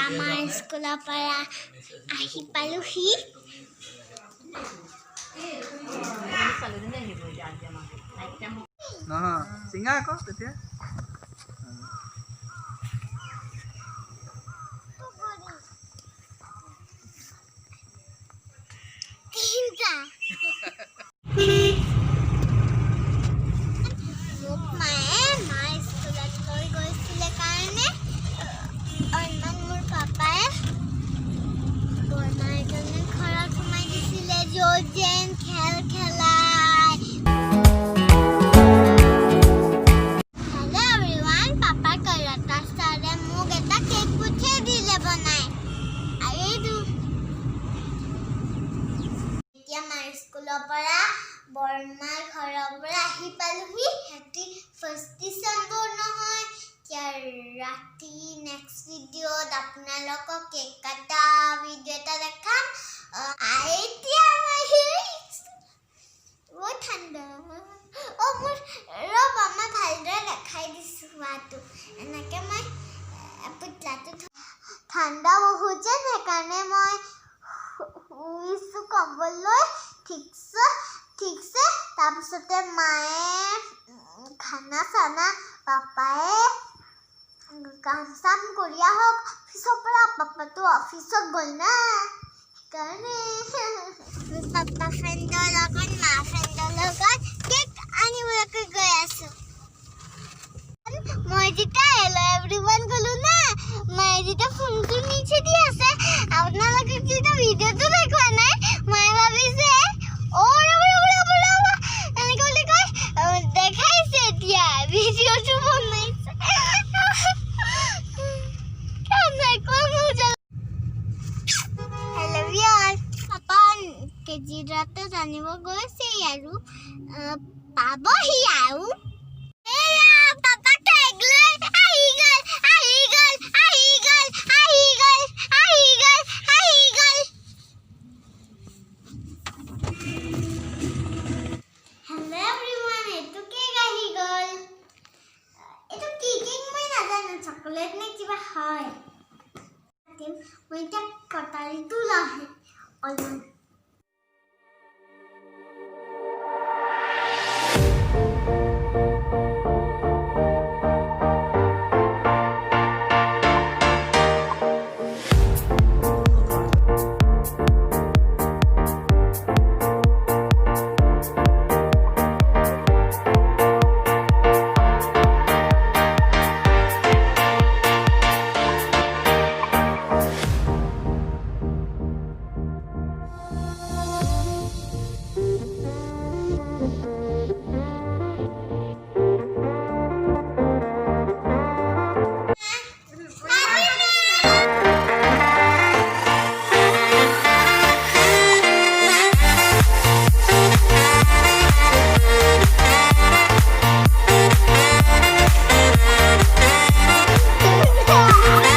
আমাৰ স্কুলৰ পৰা আহি পালোহি। চিঙা আকৌ তেতিয়া স্কুলৰ পৰা বৰমাৰ ঘৰৰ পৰা আহি পালোহি। ৰাতি 1 ডিচেম্বৰ নহয়, ৰাতি নেক্সট ভিডিঅ'ত আপোনালোকক কেক কাটা ভিডিঅ' এটা দেখাম। এতিয়া বহুত ঠাণ্ডা। মোৰ ৰ'ব মই ভালদৰে দেখাই দিছোঁ হোৱাটো। এনেকৈ মই পুতলাটো ঠাণ্ডা বহুত যেন, সেইকাৰণে মই শুইছোঁ কম্বললৈ। ঠিকছে তাৰপিছতে মায়ে খানা চানা, পাপায়ে কাম চাম কৰি আহক অফিচৰ পৰা। পাপাটো অফিচত গ'ল না, সেইকাৰণে পাপা ফ্ৰেণ্ডৰ লগত মা ফ্ৰেণ্ডৰ লগত কেক আনিবলৈকে গৈ আছোঁ। মই যেতিয়া হেল্ল' এভৰিৱান ক'লো না, মায়ে যেতিয়া ফোনটো নিচে দি আছে, আপোনালোকে যেতিয়া ভিডিঅ'টো দেখুওৱা নাই, মায়ে ভাবিছে এনেকৈ বুলি কয় দেখাইছে। এতিয়া ভিডিঅ'টো বনাইছে। পাপা কেজিৰাতে জানিব গৈছে আৰু পাবহি আৰু। চকলেট নে কিবা হয়। মই এতিয়া কটাৰীটো লওঁ অলপমান।